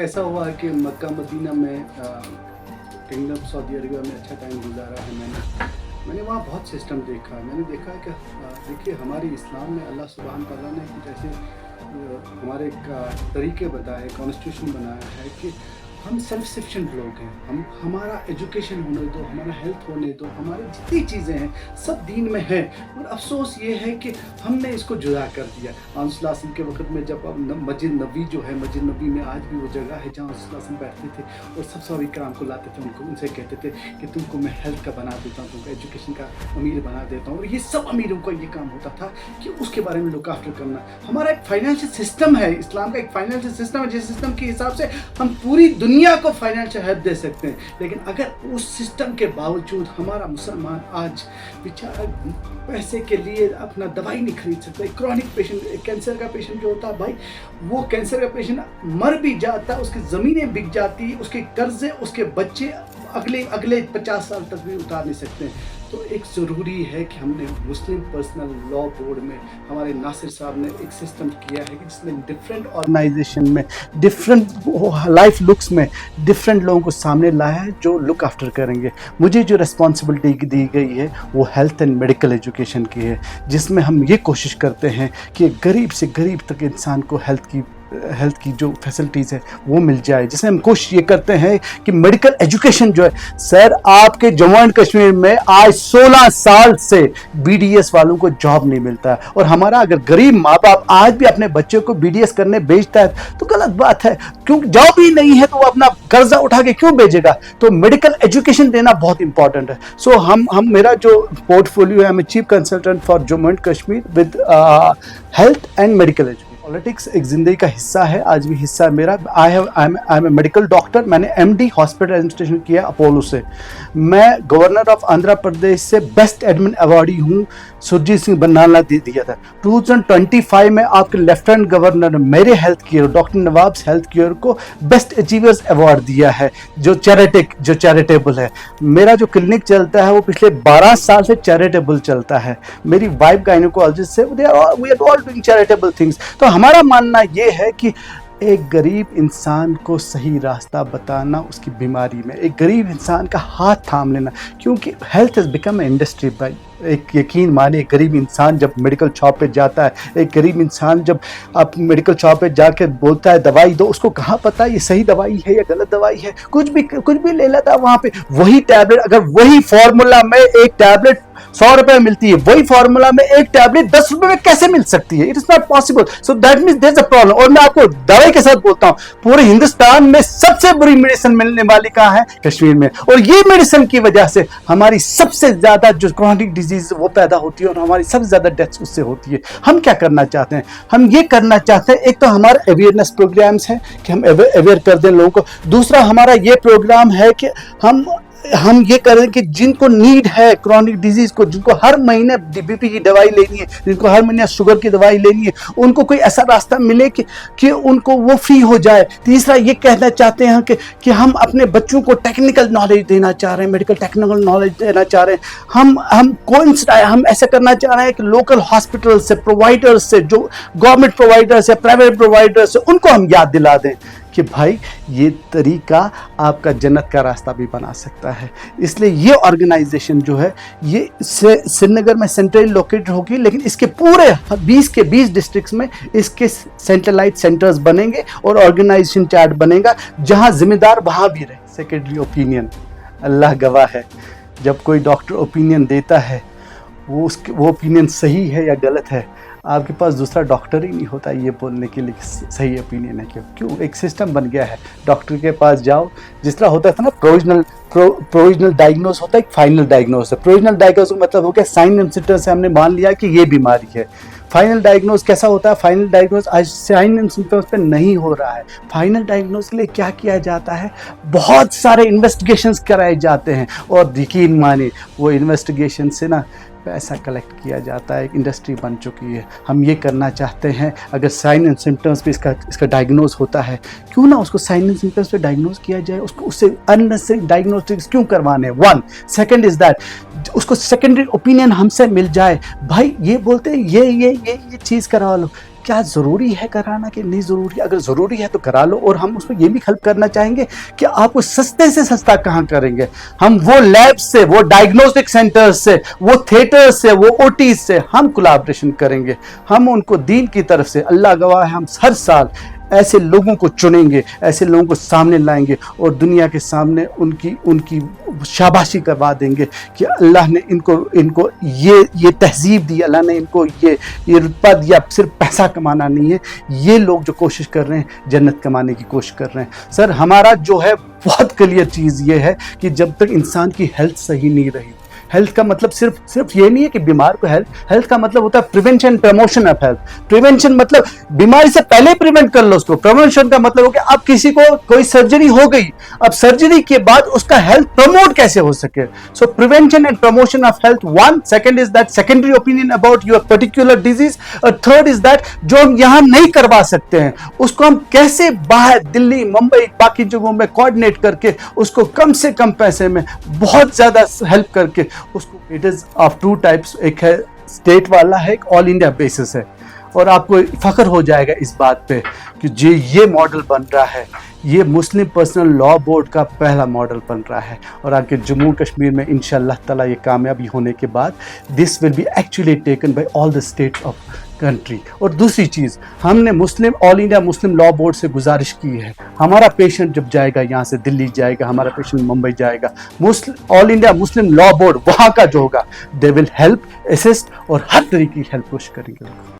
ऐसा हुआ है कि मक्का मदीना में किंगडम सऊदी अरबिया में अच्छा टाइम गुजारा है मैंने वहाँ बहुत सिस्टम देखा है। मैंने देखा है कि देखिए हमारे इस्लाम में अल्लाह सुब्हान तआला ने जैसे हमारे एक तरीके बताए, कॉन्स्टिट्यूशन बनाया है कि हम सेल्फ सफिशिएंट लोग हैं। हम हमारा एजुकेशन होने दो, हमारा हेल्थ होने दो, हमारी जितनी चीज़ें हैं सब दीन में हैं। और अफसोस ये है कि हमने इसको जुदा कर दिया। आंसलासम के वक़्त में जब मस्जिद नबी जो है, मस्जिद नबी में आज भी वो जगह है जहाँ आंसलासम बैठते थे और सब सहाबा किराम को लाते थे, उनको उनसे कहते थे कि तुमको मैं हेल्थ का बना देता हूँ, तुमको एजुकेशन का अमीर बना देता हूँ। और ये सब अमीरों का ये काम होता था कि उसके बारे में लुक आफ्टर करना। हमारा एक फाइनेंशियल सिस्टम है, इस्लाम का एक फाइनेंशियल सिस्टम है, जिस सिस्टम के हिसाब से हम पूरी दुनिया को फाइनेंशियल हेल्प दे सकते हैं। लेकिन अगर उस सिस्टम के बावजूद हमारा मुसलमान आज बेचारा पैसे के लिए अपना दवाई नहीं खरीद सकता। एक क्रॉनिक पेशेंट, एक कैंसर का पेशेंट जो होता है भाई, वो कैंसर का पेशेंट मर भी जाता है, उसकी ज़मीनें बिक जाती, उसके कर्जे, उसके बच्चे अगले 50 साल तक भी उतार नहीं सकते। तो एक ज़रूरी है कि हमने मुस्लिम पर्सनल लॉ बोर्ड में हमारे नासिर साहब ने एक सिस्टम किया है कि जिसमें डिफरेंट ऑर्गेनाइजेशन में डिफरेंट लाइफ लुक्स में डिफरेंट लोगों को सामने लाया है जो लुक आफ्टर करेंगे। मुझे जो रिस्पॉन्सिबिलिटी दी गई है वो हेल्थ एंड मेडिकल एजुकेशन की है, जिसमें हम ये कोशिश करते हैं कि गरीब से गरीब तक इंसान को हेल्थ की जो फैसिलिटीज़ है वो मिल जाए। जिसमें हम कोशिश ये करते हैं कि मेडिकल एजुकेशन जो है, सर आपके जम्मू एंड कश्मीर में आज 16 साल से बीडीएस वालों को जॉब नहीं मिलता है। और हमारा अगर गरीब माँ बाप आज भी अपने बच्चों को बीडीएस करने भेजता है तो गलत बात है, क्योंकि जॉब ही नहीं है तो वो अपना कर्जा उठा के क्यों भेजेगा। तो मेडिकल एजुकेशन देना बहुत इंपॉर्टेंट है। सो हम मेरा जो पोर्टफोलियो है, मैं chief consultant for Jammu and Kashmir with health and medical education. Politics एक ज़िंदगी का हिस्सा है, आज भी हिस्सा है मेरा। I am a medical doctor. मैंने एमडी हॉस्पिटल एडमिनिस्ट्रेशन किया अपोलो से। मैं गवर्नर ऑफ आंध्र प्रदेश से बेस्ट एडमिन अवार्डी हूँ, सुरजीत सिंह बनाना दिया था। 2025 में आपके लेफ्टिनेंट गवर्नर ने मेरे health care, doctor nawabs health care को बेस्ट अचीवर्स अवार्ड दिया है, जो चैरिटेबल है। मेरा जो क्लिनिक चलता है वो पिछले 12 साल से चैरिटेबल चलता है। मेरी वाइफ गायनेकोलॉजिस्ट है, we are all doing charitable things. तो हमारा मानना ये है कि एक गरीब इंसान को सही रास्ता बताना उसकी बीमारी में, एक गरीब इंसान का हाथ थाम लेना, क्योंकि health has become a industry भाई। एक यकीन माने, एक गरीब इंसान जब मेडिकल शॉप पे जाता है, एक गरीब इंसान जब आप मेडिकल शॉप पे जाकर बोलता है दवाई दो, उसको कहाँ पता है ये सही दवाई है या गलत दवाई है। कुछ भी ले लेता है वहाँ पे। वही टैबलेट, अगर वही फॉर्मूला में एक टैबलेट 100 रुपए में मिलती है, वही फॉर्मूला में एक टैबलेट 10 रुपए में कैसे मिल सकती है? It is not possible. So that means there is a problem. और मैं आपको दवाई के साथ बोलता हूँ, पूरे हिंदुस्तान में सबसे बुरी मेडिसिन मिलने वाली कहाँ है? कश्मीर में। और ये मेडिसिन की वजह से हमारी सबसे ज्यादा जो क्रॉनिक डिजीज वो पैदा होती है और हमारी सबसे ज्यादा डेथ्स उससे होती है। हम क्या करना चाहते हैं? हम ये करना चाहते हैं, एक तो हमारा अवेयरनेस प्रोग्राम्स है कि हम अवेयर कर दें लोगों को। दूसरा हमारा ये प्रोग्राम है कि हम ये करें कि जिनको नीड है क्रॉनिक डिजीज को, जिनको हर महीने बीपी की दवाई लेनी है, जिनको हर महीने शुगर की दवाई लेनी है, उनको कोई ऐसा रास्ता मिले कि उनको वो फ्री हो जाए। तीसरा ये कहना चाहते हैं कि हम अपने बच्चों को टेक्निकल नॉलेज देना चाह रहे हैं, मेडिकल टेक्निकल नॉलेज देना चाह रहे हैं। हम ऐसा करना चाह रहे हैं कि लोकल हॉस्पिटल से, प्रोवाइडर्स से, जो गवर्नमेंट प्रोवाइडर्स है, प्राइवेट प्रोवाइडर्स है, उनको हम याद दिला दें कि भाई ये तरीका आपका जन्नत का रास्ता भी बना सकता है। इसलिए ये ऑर्गेनाइजेशन जो है ये श्रीनगर में सेंट्रली लोकेटेड होगी, लेकिन इसके पूरे 20 के 20 डिस्ट्रिक्ट्स में इसके सेंट्रलाइज सेंटर्स बनेंगे और ऑर्गेनाइजेशन चार्ट बनेगा, जहां जिम्मेदार वहां भी रहे सेकेंडरी ओपिनियन। अल्लाह गवाह है, जब कोई डॉक्टर ओपिनियन देता है वो ओपिनियन सही है या गलत है, आपके पास दूसरा डॉक्टर ही नहीं होता ये बोलने के लिए सही ओपिनियन है। क्यों? एक सिस्टम बन गया है, डॉक्टर के पास जाओ। जिस तरह होता था ना, प्रोविजनल डायग्नोस होता है, एक फाइनल डायग्नोस है। प्रोविजनल डायग्नोस मतलब हो गया साइन एंड सिम्टम्स से हमने मान लिया कि ये बीमारी है। फाइनल डायग्नोस कैसा होता है? फाइनल डायग्नोस आज साइन एंड सिम्टम्स पे नहीं हो रहा है। फाइनल डायग्नोस के लिए क्या किया जाता है? बहुत सारे इन्वेस्टिगेशंस कराए जाते हैं, और यकीन माने वो इन्वेस्टिगेशन से ना पैसा कलेक्ट किया जाता है। एक इंडस्ट्री बन चुकी है। हम ये करना चाहते हैं, अगर साइन एंड सिम्टम्स पे इसका डायग्नोस होता है, क्यों ना उसको साइन एंड सिम्टम्स पे डायग्नोस किया जाए। उसको उससे अननेसेसरी डायग्नोस्टिक्स क्यों करवाने? वन सेकंड इज दैट उसको सेकेंडरी ओपिनियन हमसे मिल जाए। भाई ये बोलते हैं ये चीज़ करवा लो, क्या ज़रूरी है कराना कि नहीं ज़रूरी? अगर ज़रूरी है तो करा लो, और हम उसमें ये भी हेल्प करना चाहेंगे कि आपको सस्ते से सस्ता कहाँ करेंगे। हम वो लैब से, वो डायग्नोस्टिक सेंटर्स से, वो थिएटर्स से, वो ओटी से हम कोलैबोरेशन करेंगे। हम उनको दीन की तरफ से, अल्लाह गवाह है, हम हर साल ऐसे लोगों को चुनेंगे, ऐसे लोगों को सामने लाएंगे और दुनिया के सामने उनकी उनकी शाबाशी करवा देंगे कि अल्लाह ने इनको इनको ये तहजीब दी, अल्लाह ने इनको ये रुतबा दिया। सिर्फ पैसा कमाना नहीं है, ये लोग जो कोशिश कर रहे हैं जन्नत कमाने की कोशिश कर रहे हैं। सर हमारा जो है बहुत क्लियर चीज़ ये है कि जब तक इंसान की हेल्थ सही नहीं रही, हेल्थ का मतलब सिर्फ ये नहीं है कि बीमार को हेल्थ का मतलब होता है prevention promotion of health. Prevention मतलब बीमारी से पहले प्रिवेंट कर लो उसको। प्रमोशन का मतलब हो कि अब किसी को कोई सर्जरी हो गई, अब सर्जरी के बाद उसका हेल्थ प्रमोट कैसे हो सके। सो prevention and promotion of health one. Second is that secondary opinion about your particular disease, और थर्ड इज दैट जो हम यहाँ नहीं करवा सकते हैं उसको हम कैसे बाहर दिल्ली, मुंबई, बाकी जगहों में कोऑर्डिनेट करके उसको कम से कम पैसे में बहुत ज्यादा हेल्प करके उसको। It is of two types, एक है स्टेट वाला है, एक ऑल इंडिया बेसिस है। और आपको फख्र हो जाएगा इस बात पे कि जो ये मॉडल बन रहा है, ये मुस्लिम पर्सनल लॉ बोर्ड का पहला मॉडल बन रहा है। और आगे जम्मू कश्मीर में इंशाअल्लाह ताला ये कामयाबी होने के बाद this will be actually taken by all the states of country. और दूसरी चीज़, हमने all India Muslim law board से गुजारिश की है, हमारा पेशेंट जब जाएगा यहाँ से दिल्ली जाएगा, हमारा पेशेंट मुंबई जाएगा, all India Muslim law board वहाँ का जो होगा दे विल हेल्प, असिस्ट और हर तरीके की हेल्प कोशिश करेंगे।